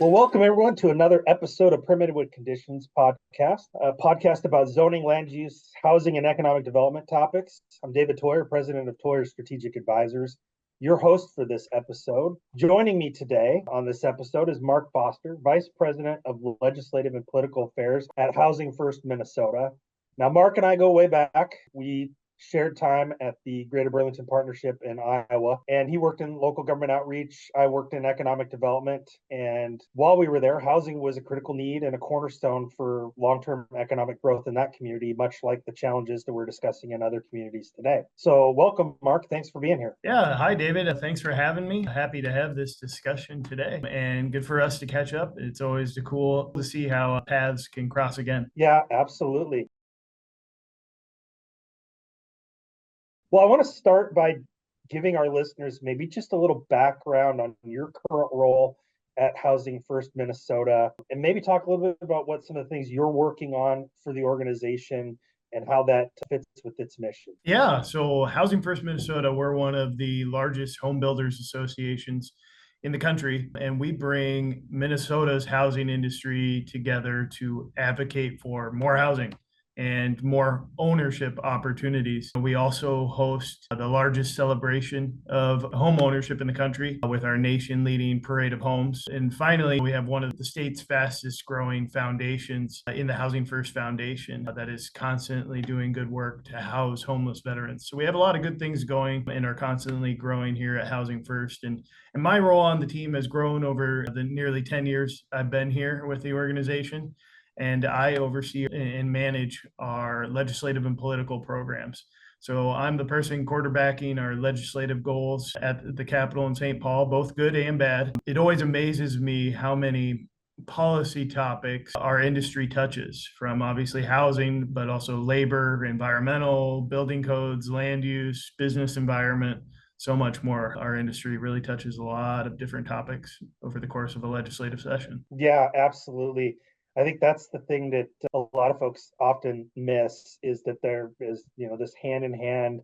Well, welcome everyone to another episode of Permitted with Conditions podcast, a podcast about zoning, land use, housing, and economic development topics. I'm David Toyer, president of Toyer Strategic Advisors, your host for this episode. Joining me today on this episode is Mark Foster, vice president of legislative and political affairs at Housing First Minnesota. Now, Mark and I go way back. We shared time at the Greater Burlington Partnership in Iowa, and he worked in local government outreach. I worked in economic development. And while we were there, housing was a critical need and a cornerstone for long-term economic growth in that community, much like the challenges that we're discussing in other communities today. So welcome, Mark. Thanks for being here. Yeah. Hi, David. Thanks for having me. Happy to have this discussion today and good for us to catch up. It's always cool to see how paths can cross again. Yeah, absolutely. Well, I want to start by giving our listeners maybe just a little background on your current role at Housing First Minnesota, and maybe talk a little bit about what some of the things you're working on for the organization and how that fits with its mission. Yeah. So, Housing First Minnesota, we're one of the largest home builders associations in the country, and we bring Minnesota's housing industry together to advocate for more housing and more ownership opportunities. We also host the largest celebration of home ownership in the country with our nation leading parade of homes. And finally, we have one of the state's fastest growing foundations in the Housing First Foundation that is constantly doing good work to house homeless veterans. So we have a lot of good things going and are constantly growing here at Housing First. And my role on the team has grown over the nearly 10 years I've been here with the organization, and I oversee and manage our legislative and political programs. So I'm the person quarterbacking our legislative goals at the Capitol in St. Paul, both good and bad. It always amazes me how many policy topics our industry touches, from obviously housing, but also labor, environmental, building codes, land use, business environment, so much more. Our industry really touches a lot of different topics over the course of a legislative session. Yeah, absolutely. I think that's the thing that a lot of folks often miss is that there is, this hand in hand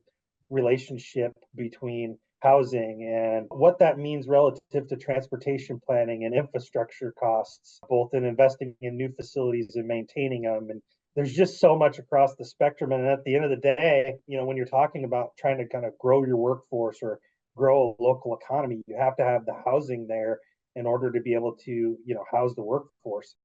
relationship between housing and what that means relative to transportation planning and infrastructure costs, both in investing in new facilities and maintaining them. And there's just so much across the spectrum. And at the end of the day, when you're talking about trying to kind of grow your workforce or grow a local economy, you have to have the housing there in order to be able to, house the workforce.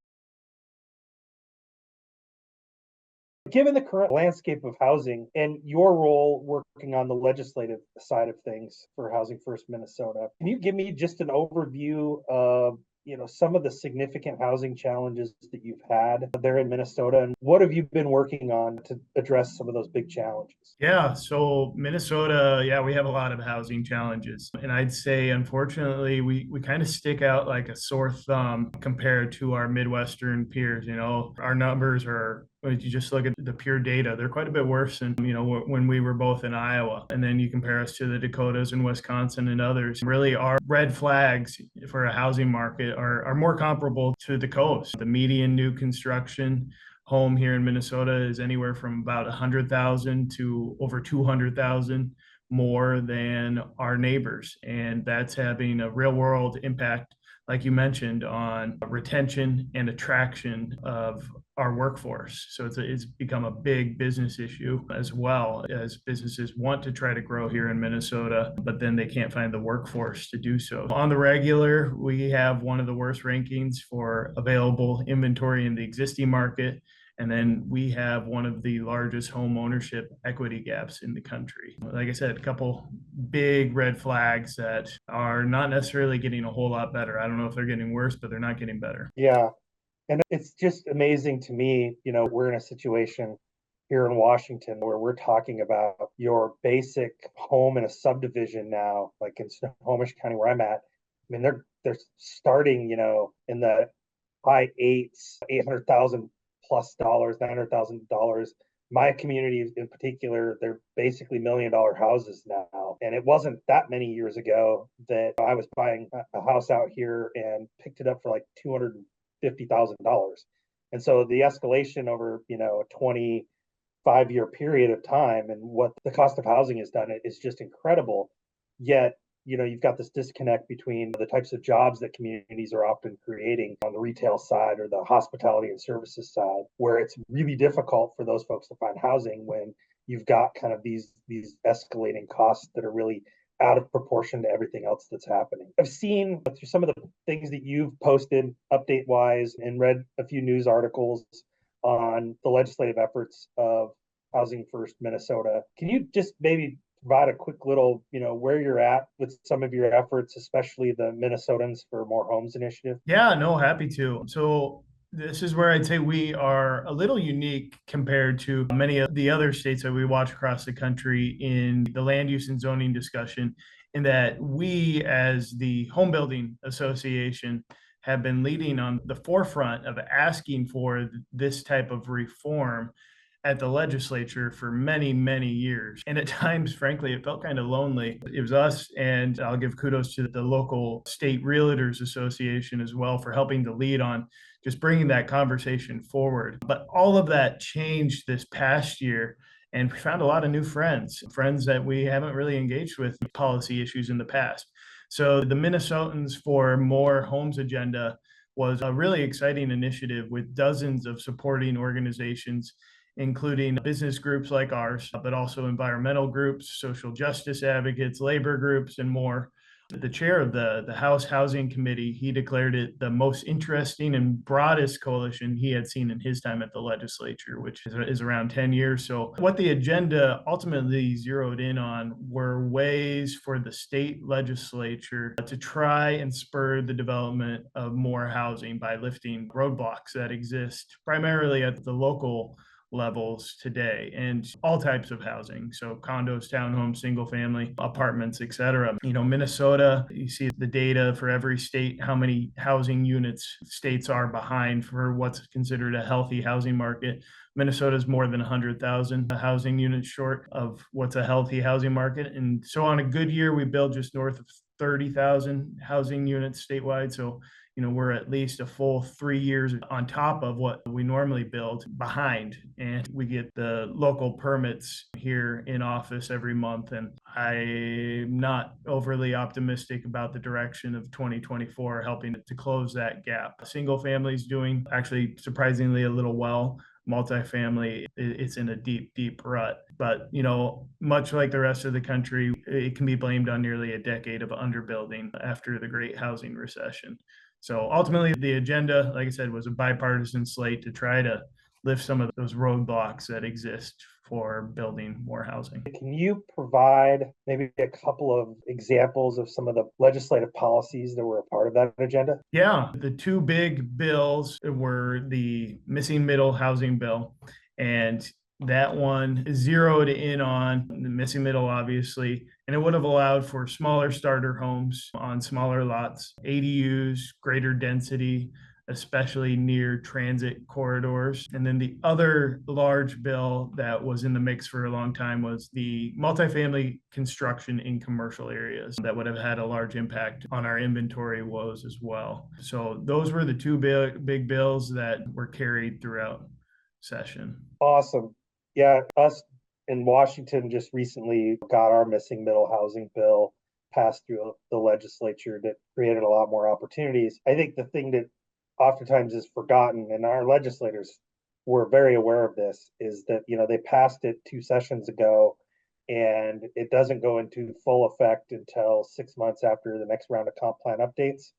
Given the current landscape of housing and your role working on the legislative side of things for Housing First Minnesota, can you give me just an overview of some of the significant housing challenges that you've had there in Minnesota, and what have you been working on to address some of those big challenges? Yeah, so Minnesota, yeah, we have a lot of housing challenges. And I'd say, unfortunately, we kind of stick out like a sore thumb compared to our Midwestern peers. Our numbers are, if you just look at the pure data, they're quite a bit worse than, when we were both in Iowa. And then you compare us to the Dakotas and Wisconsin and others. Really, our red flags for a housing market are more comparable to the coast. The median new construction home here in Minnesota is anywhere from about 100,000 to over 200,000 more than our neighbors. And that's having a real world impact, like you mentioned, on retention and attraction of our workforce. So it's become a big business issue, as well as businesses want to try to grow here in Minnesota, but then they can't find the workforce to do so. On the regular, we have one of the worst rankings for available inventory in the existing market. And then we have one of the largest home ownership equity gaps in the country. Like I said, a couple big red flags that are not necessarily getting a whole lot better. I don't know if they're getting worse, but they're not getting better. Yeah. And it's just amazing to me, we're in a situation here in Washington where we're talking about your basic home in a subdivision now, like in Snohomish County where I'm at. I mean, they're starting, in the high eights, 800,000 plus dollars, $900,000. My community in particular, they're basically $1 million houses now. And it wasn't that many years ago that I was buying a house out here and picked it up for like $250,000. And so the escalation over, a 25-year period of time and what the cost of housing has done is just incredible. Yet you've got this disconnect between the types of jobs that communities are often creating on the retail side or the hospitality and services side, where it's really difficult for those folks to find housing when you've got kind of these escalating costs that are really out of proportion to everything else that's happening. I've seen through some of the things that you've posted update wise and read a few news articles on the legislative efforts of Housing First Minnesota. Can you just maybe provide a quick little, where you're at with some of your efforts, especially the Minnesotans for More Homes initiative? Yeah, no, happy to. So this is where I'd say we are a little unique compared to many of the other states that we watch across the country in the land use and zoning discussion, in that we, as the Home Building Association, have been leading on the forefront of asking for this type of reform at the legislature for many, many years. And at times, frankly, it felt kind of lonely. It was us, and I'll give kudos to the local state realtors association as well for helping to lead on just bringing that conversation forward. But all of that changed this past year. And we found a lot of new friends that we haven't really engaged with policy issues in the past. So the Minnesotans for More Homes agenda was a really exciting initiative with dozens of supporting organizations, including business groups like ours, but also environmental groups, social justice advocates, labor groups, and more. The chair of the House Housing Committee, he declared it the most interesting and broadest coalition he had seen in his time at the legislature, which is around 10 years. So what the agenda ultimately zeroed in on were ways for the state legislature to try and spur the development of more housing by lifting roadblocks that exist primarily at the local levels today, and all types of housing. So condos, townhomes, single family, apartments, etc. Minnesota, you see the data for every state, how many housing units states are behind for what's considered a healthy housing market. Minnesota's more than 100,000 housing units short of what's a healthy housing market. And so on a good year, we build just north of 30,000 housing units statewide. So we're at least a full 3 years on top of what we normally build behind. And we get the local permits here in office every month. And I'm not overly optimistic about the direction of 2024 helping to close that gap. Single family is doing actually surprisingly a little well. Multifamily, it's in a deep rut. But, much like the rest of the country, it can be blamed on nearly a decade of underbuilding after the great housing recession. So ultimately, the agenda, like I said, was a bipartisan slate to try to lift some of those roadblocks that exist for building more housing. Can you provide maybe a couple of examples of some of the legislative policies that were a part of that agenda? Yeah, the two big bills were the missing middle housing bill, and that one zeroed in on the missing middle, obviously, and it would have allowed for smaller starter homes on smaller lots, ADUs, greater density, especially near transit corridors. And then the other large bill that was in the mix for a long time was the multifamily construction in commercial areas that would have had a large impact on our inventory woes as well. So those were the two big bills that were carried throughout session. Awesome. Yeah, us in Washington just recently got our missing middle housing bill passed through the legislature that created a lot more opportunities. I think the thing that oftentimes is forgotten, and our legislators were very aware of this, is that they passed it 2 sessions ago, and it doesn't go into full effect until 6 months after the next round of comp plan updates,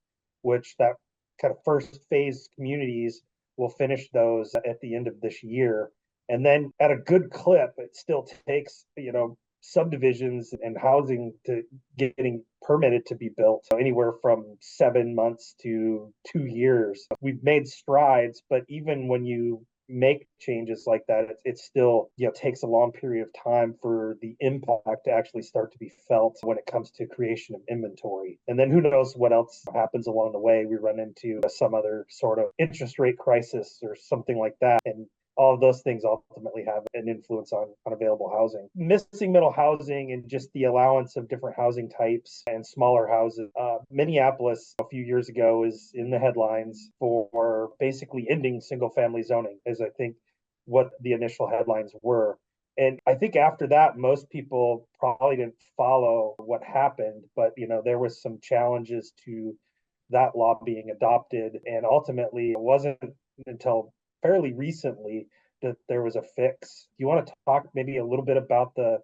which that kind of first phase communities will finish those at the end of this year. And then at a good clip, it still takes, subdivisions and housing to getting permitted to be built, so anywhere from 7 months to 2 years. We've made strides, but even when you make changes like that, it still takes a long period of time for the impact to actually start to be felt when it comes to creation of inventory. And then who knows what else happens along the way. We run into some other sort of interest rate crisis or something like that, and all of those things ultimately have an influence on available housing. Missing middle housing and just the allowance of different housing types and smaller houses. Minneapolis a few years ago is in the headlines for basically ending single family zoning, is I think what the initial headlines were. And I think after that, most people probably didn't follow what happened, but there was some challenges to that law being adopted. And ultimately, it wasn't until fairly recently that there was a fix. Do you want to talk maybe a little bit about the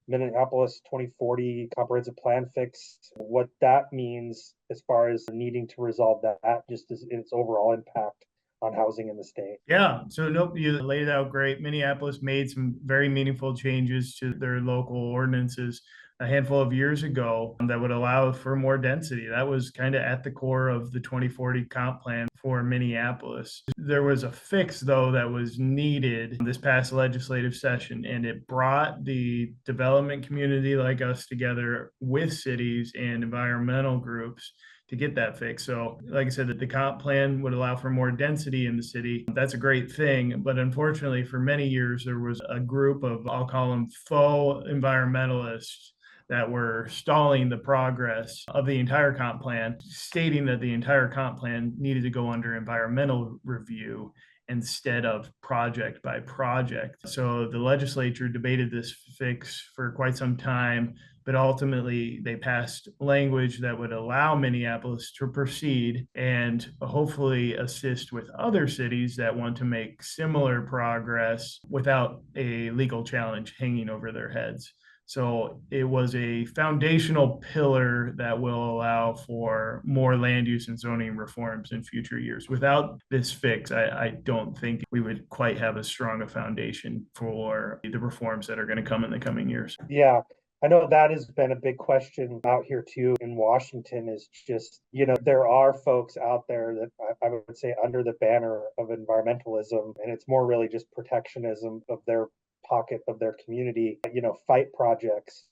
Minneapolis 2040 comprehensive plan fix, what that means as far as needing to resolve that, just as its overall impact on housing in the state? Yeah, so nope, you laid it out great. Minneapolis made some very meaningful changes to their local ordinances a handful of years ago that would allow for more density. That was kind of at the core of the 2040 comp plan for Minneapolis. There was a fix, though, that was needed this past legislative session, and it brought the development community like us together with cities and environmental groups to get that fix. So, like I said, that the comp plan would allow for more density in the city. That's a great thing. But unfortunately, for many years, there was a group of, I'll call them faux environmentalists that were stalling the progress of the entire comp plan, stating that the entire comp plan needed to go under environmental review instead of project by project. So the legislature debated this fix for quite some time, but ultimately they passed language that would allow Minneapolis to proceed and hopefully assist with other cities that want to make similar progress without a legal challenge hanging over their heads. So it was a foundational pillar that will allow for more land use and zoning reforms in future years. Without this fix, I don't think we would quite have as strong a foundation for the reforms that are going to come in the coming years. Yeah, I know that has been a big question out here too in Washington is just, there are folks out there that I would say under the banner of environmentalism, and it's more really just protectionism of their pocket of their community, fight projects.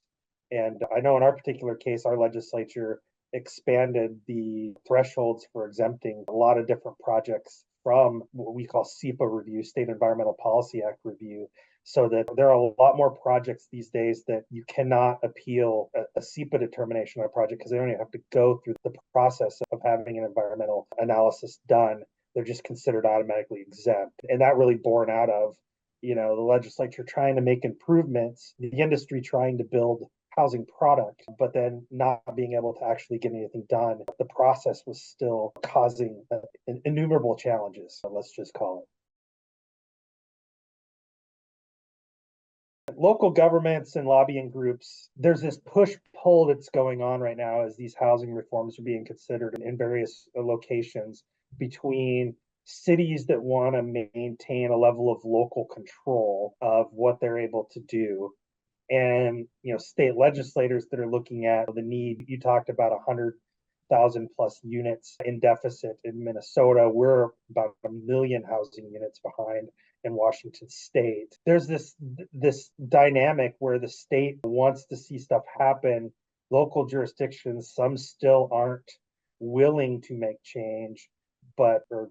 And I know in our particular case, our legislature expanded the thresholds for exempting a lot of different projects from what we call SEPA review, State Environmental Policy Act review, so that there are a lot more projects these days that you cannot appeal a SEPA determination on a project because they don't even have to go through the process of having an environmental analysis done. They're just considered automatically exempt. And that really born out of the legislature trying to make improvements, the industry trying to build housing product, but then not being able to actually get anything done. The process was still causing innumerable challenges, let's just call it. Local governments and lobbying groups, there's this push-pull that's going on right now as these housing reforms are being considered in various locations between cities that want to maintain a level of local control of what they're able to do, and state legislators that are looking at the need. You talked about 100,000 plus units in deficit in Minnesota. We're about 1 million housing units behind in Washington state. There's this dynamic where the state wants to see stuff happen. Local jurisdictions, some still aren't willing to make change, but are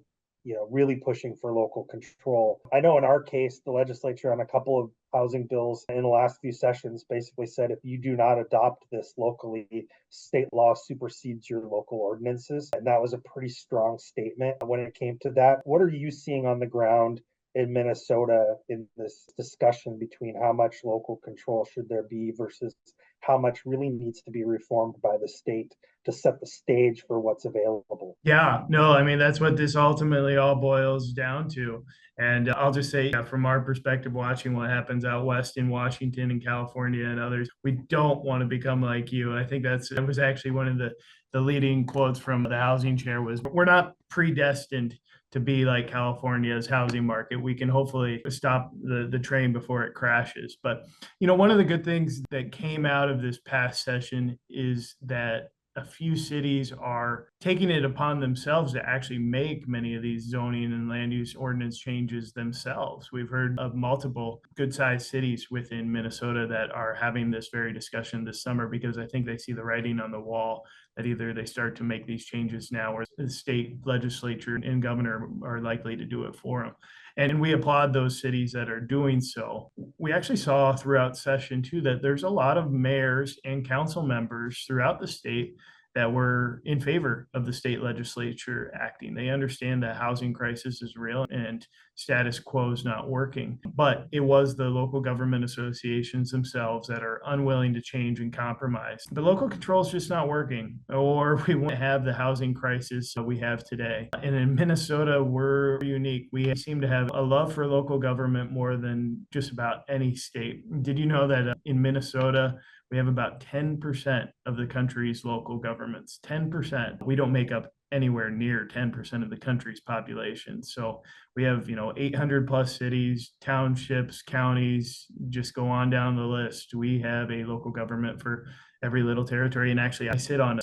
really pushing for local control. I know in our case, the legislature on a couple of housing bills in the last few sessions basically said if you do not adopt this locally, state law supersedes your local ordinances. And that was a pretty strong statement when it came to that. What are you seeing on the ground in Minnesota in this discussion between how much local control should there be versus how much really needs to be reformed by the state to set the stage for what's available? Yeah, no, I mean, that's what this ultimately all boils down to. And I'll just say, yeah, from our perspective, watching what happens out west in Washington and California and others, we don't want to become like you. I think that was actually one of the leading quotes from the housing chair was, we're not predestined to be like California's housing market. We can hopefully stop the train before it crashes. But, one of the good things that came out of this past session is that a few cities are taking it upon themselves to actually make many of these zoning and land use ordinance changes themselves. We've heard of multiple good-sized cities within Minnesota that are having this very discussion this summer because I think they see the writing on the wall that either they start to make these changes now or the state legislature and governor are likely to do it for them. And we applaud those cities that are doing so. We actually saw throughout session too that there's a lot of mayors and council members throughout the state that were in favor of the state legislature acting. They understand that housing crisis is real and status quo is not working. But it was the local government associations themselves that are unwilling to change and compromise. The local control is just not working, or we won't have the housing crisis we have today. And in Minnesota, we're unique. We seem to have a love for local government more than just about any state. Did you know that in Minnesota, we have about 10% of the country's local governments? 10%. We don't make up anywhere near 10% of the country's population. So we have, 800 plus cities, townships, counties, just go on down the list. We have a local government for every little territory. And actually, I sit on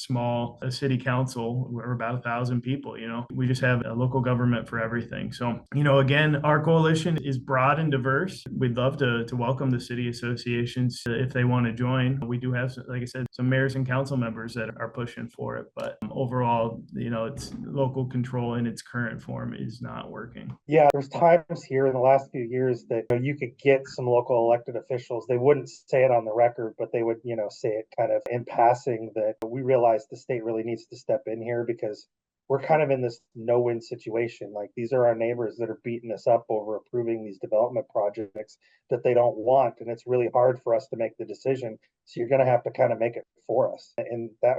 a city council. We're about 1,000 people. We just have a local government for everything. So, again, our coalition is broad and diverse. We'd love to welcome the city associations if they want to join. We do have, like I said, some mayors and council members that are pushing for it. But overall, it's local control in its current form is not working. Yeah, there's times here in the last few years that you could get some local elected officials. They wouldn't say it on the record, but they would, say it kind of in passing that we realize the state really needs to step in here because we're kind of in this no-win situation. Like these are our neighbors that are beating us up over approving these development projects that they don't want. And it's really hard for us to make the decision. So you're going to have to kind of make it for us. And that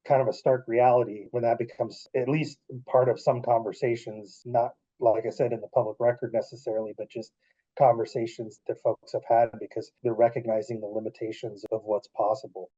kind of a stark reality when that becomes at least part of some conversations, not like I said, in the public record necessarily, but just conversations that folks have had because they're recognizing the limitations of what's possible.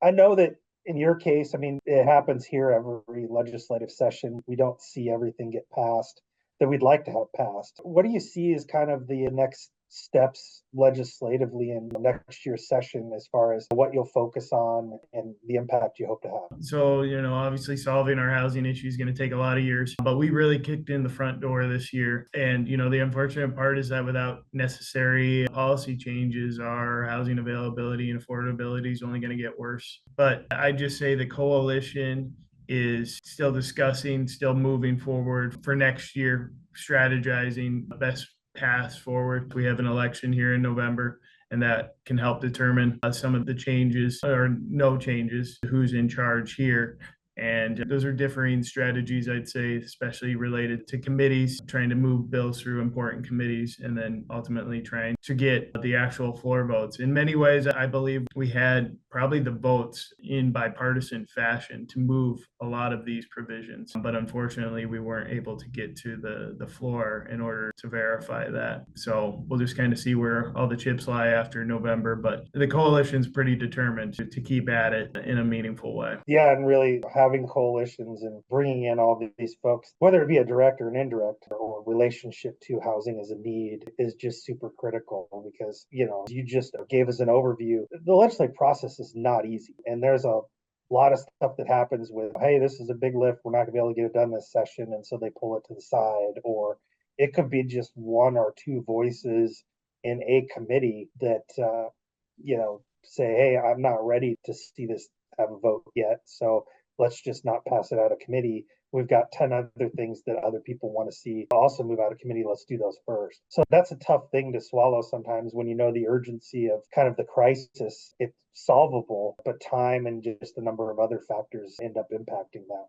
I know that in your case, it happens here every legislative session. We don't see everything get passed that we'd like to have passed. What do you see as kind of the next steps legislatively in next year's session as far as what you'll focus on and the impact you hope to have? So, obviously solving our housing issue is going to take a lot of years, but we really kicked in the front door this year. And, the unfortunate part is that without necessary policy changes, our housing availability and affordability is only going to get worse. But I just say the coalition is still discussing, still moving forward for next year, strategizing best paths forward. We have an election here in November, and that can help determine some of the changes or no changes, who's in charge here. And those are differing strategies, I'd say, especially related to committees, trying to move bills through important committees, and then ultimately trying to get the actual floor votes. In many ways, I believe we had probably the votes in bipartisan fashion to move a lot of these provisions. But unfortunately, we weren't able to get to the floor in order to verify that. So we'll just kind of see where all the chips lie after November. But the coalition's pretty determined to keep at it in a meaningful way. Yeah, and really having coalitions and bringing in all these folks, whether it be a direct or an indirect or relationship to housing as a need, is just super critical because, you just gave us an overview. The legislative process is not easy. And there's a lot of stuff that happens with, hey, this is a big lift. We're not going to be able to get it done this session. And so they pull it to the side. Or it could be just one or two voices in a committee that, say, hey, I'm not ready to see this have a vote yet. So let's just not pass it out of committee. We've got 10 other things that other people want to see also move out of committee. Let's do those first. So that's a tough thing to swallow sometimes when you know the urgency of kind of the crisis. It's solvable, but time and just a number of other factors end up impacting that.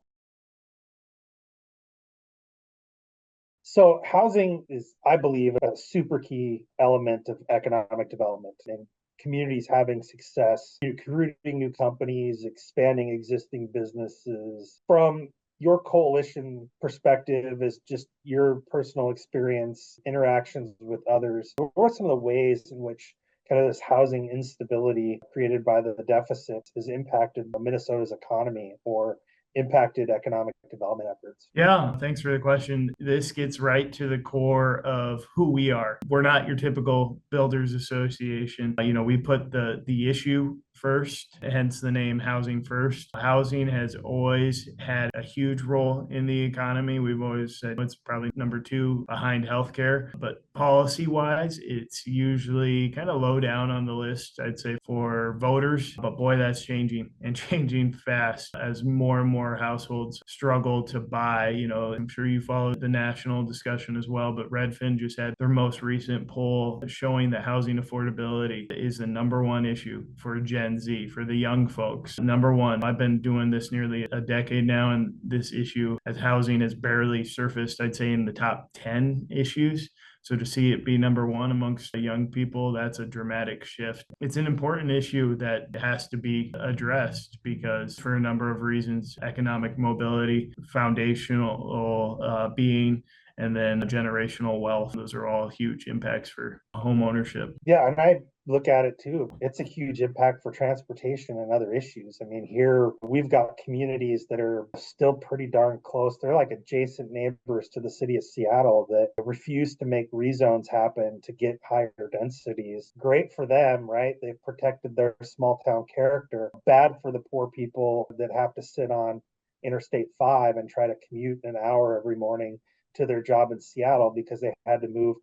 So housing is, I believe, a super key element of economic development and communities having success, recruiting new companies, expanding existing businesses. From your coalition perspective, as just your personal experience, interactions with others, what are some of the ways in which kind of this housing instability created by the deficit has impacted Minnesota's economy or impacted economic development efforts? Yeah, thanks for the question. This gets right to the core of who we are. We're not your typical builders association. We put the issue first, hence the name Housing First. Housing has always had a huge role in the economy. We've always said it's probably number 2 behind healthcare, but policy-wise, it's usually kind of low down on the list, I'd say, for voters. But boy, that's changing and changing fast as more and more households struggle to buy. I'm sure you follow the national discussion as well, but Redfin just had their most recent poll showing that housing affordability is the number 1 issue for Gen Gen Z, for the young folks. Number one, I've been doing this nearly a decade now, and this issue as housing has barely surfaced, I'd say, in the top 10 issues. So to see it be number one amongst young people, that's a dramatic shift. It's an important issue that has to be addressed because for a number of reasons, economic mobility, foundational being, and then generational wealth. Those are all huge impacts for home ownership. Yeah, and I look at it too. It's a huge impact for transportation and other issues. I mean, here we've got communities that are still pretty darn close. They're like adjacent neighbors to the city of Seattle that refuse to make rezones happen to get higher densities. Great for them, right? They've protected their small town character. Bad for the poor people that have to sit on Interstate 5 and try to commute an hour every morning to their job in Seattle because they had to move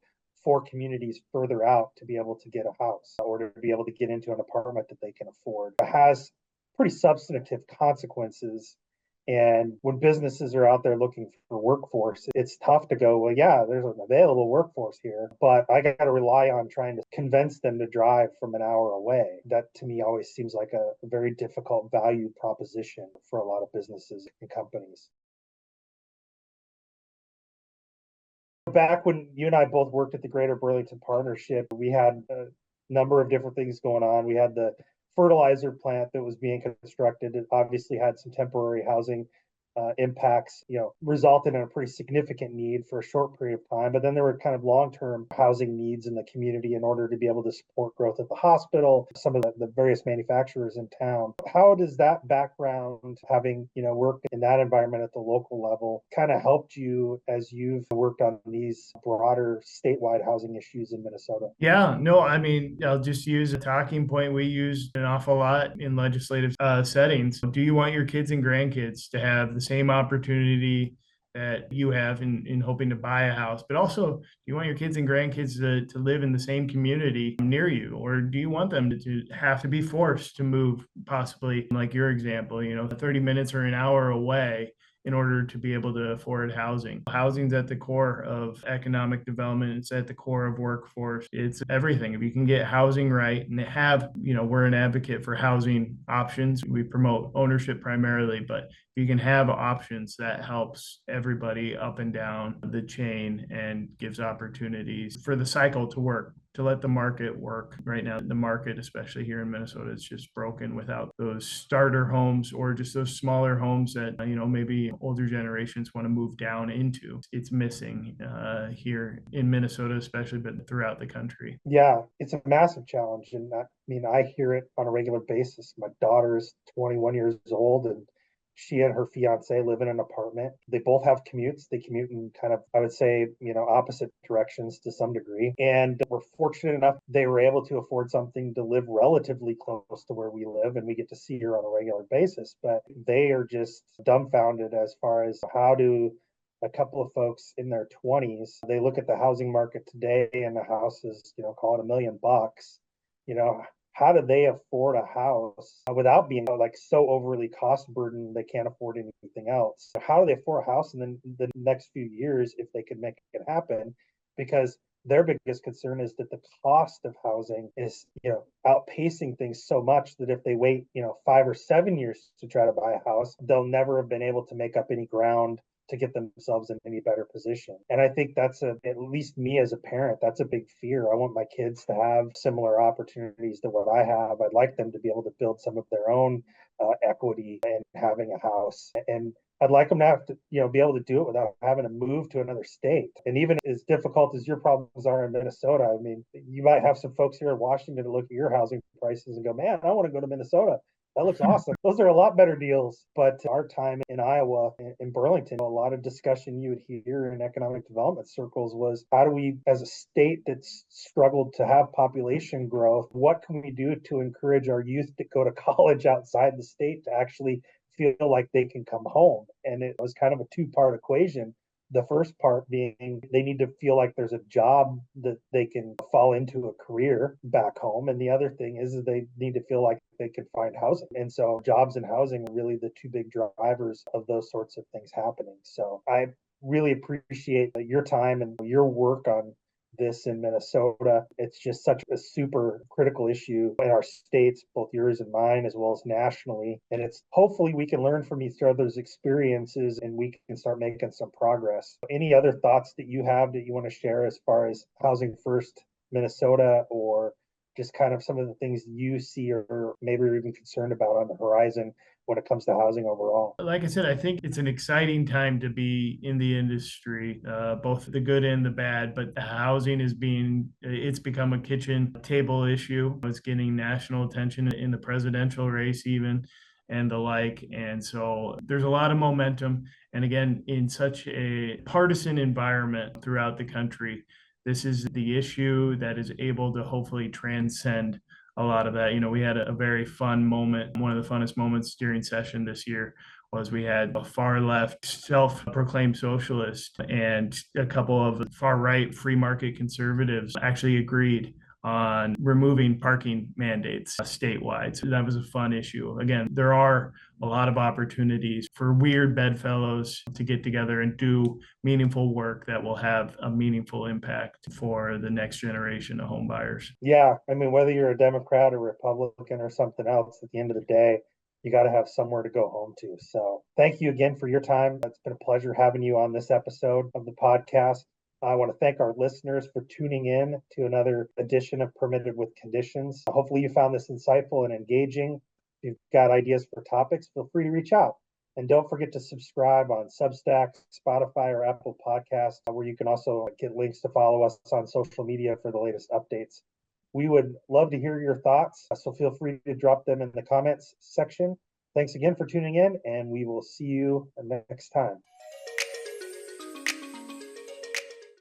4 communities further out to be able to get a house or to be able to get into an apartment that they can afford. It has pretty substantive consequences. And when businesses are out there looking for workforce, it's tough to go, well, yeah, there's an available workforce here, but I got to rely on trying to convince them to drive from an hour away. That to me always seems like a very difficult value proposition for a lot of businesses and companies. Back when you and I both worked at the Greater Burlington Partnership, we had a number of different things going on. We had the fertilizer plant that was being constructed. It obviously had some temporary housing impacts, resulted in a pretty significant need for a short period of time. But then there were kind of long-term housing needs in the community in order to be able to support growth at the hospital, some of the various manufacturers in town. How does that background, having, worked in that environment at the local level, kind of helped you as you've worked on these broader statewide housing issues in Minnesota? Yeah, no, I mean, I'll just use a talking point we use an awful lot in legislative settings. Do you want your kids and grandkids to have the same opportunity that you have in hoping to buy a house? But also, do you want your kids and grandkids to live in the same community near you? Or do you want them to have to be forced to move, possibly, like your example, 30 minutes or an hour away in order to be able to afford housing? Housing's at the core of economic development. It's at the core of workforce. It's everything. If you can get housing right and have, we're an advocate for housing options. We promote ownership primarily, but if you can have options, that helps everybody up and down the chain and gives opportunities for the cycle to work, to let the market work. Right now, the market, especially here in Minnesota, is just broken without those starter homes or just those smaller homes that, maybe older generations want to move down into. It's missing here in Minnesota, especially, but throughout the country. Yeah, it's a massive challenge. And I hear it on a regular basis. My daughter's 21 years old and she and her fiance live in an apartment. They both have commutes. They commute in kind of, I would say, opposite directions to some degree. And we're fortunate enough they were able to afford something to live relatively close to where we live, and we get to see her on a regular basis. But they are just dumbfounded as far as how do a couple of folks in their 20s, they look at the housing market today and the house is, call it $1 million. How do they afford a house without being like so overly cost burdened they can't afford anything else? How do they afford a house in the next few years if they could make it happen? Because their biggest concern is that the cost of housing is, outpacing things so much that if they wait, 5 or 7 years to try to buy a house, they'll never have been able to make up any ground to get themselves in any better position. And I think that's at least me as a parent, that's a big fear. I want my kids to have similar opportunities to what I have. I'd like them to be able to build some of their own equity in having a house. And I'd like them to have to, be able to do it without having to move to another state. And even as difficult as your problems are in Minnesota, I mean, you might have some folks here in Washington to look at your housing prices and go, man, I want to go to Minnesota. That looks awesome. Those are a lot better deals. But our time in Iowa, in Burlington, a lot of discussion you would hear in economic development circles was how do we, as a state that's struggled to have population growth, what can we do to encourage our youth to go to college outside the state to actually feel like they can come home? And it was kind of a two-part equation. The first part being they need to feel like there's a job that they can fall into a career back home. And the other thing is they need to feel like they can find housing. And so jobs and housing are really the two big drivers of those sorts of things happening. So I really appreciate your time and your work on this in Minnesota. It's just such a super critical issue in our states, both yours and mine, as well as nationally. And it's hopefully we can learn from each other's experiences and we can start making some progress. Any other thoughts that you have that you want to share as far as Housing First Minnesota, or just kind of some of the things you see or maybe you're even concerned about on the horizon when it comes to housing overall? Like I said, I think it's an exciting time to be in the industry, both the good and the bad. But housing it's become a kitchen table issue. It's getting national attention in the presidential race, even, and the like. And so there's a lot of momentum. And again, in such a partisan environment throughout the country, this is the issue that is able to hopefully transcend a lot of that. We had a very fun moment. One of the funnest moments during session this year was we had a far left self-proclaimed socialist and a couple of far right free market conservatives actually agreed on removing parking mandates statewide. So that was a fun issue. Again, there are a lot of opportunities for weird bedfellows to get together and do meaningful work that will have a meaningful impact for the next generation of home buyers. Yeah, I mean, whether you're a Democrat or Republican or something else, at the end of the day, you got to have somewhere to go home to. So thank you again for your time. It's been a pleasure having you on this episode of the podcast. I want to thank our listeners for tuning in to another edition of Permitted with Conditions. Hopefully you found this insightful and engaging. If you've got ideas for topics, feel free to reach out. And don't forget to subscribe on Substack, Spotify, or Apple Podcasts, where you can also get links to follow us on social media for the latest updates. We would love to hear your thoughts, so feel free to drop them in the comments section. Thanks again for tuning in, and we will see you next time.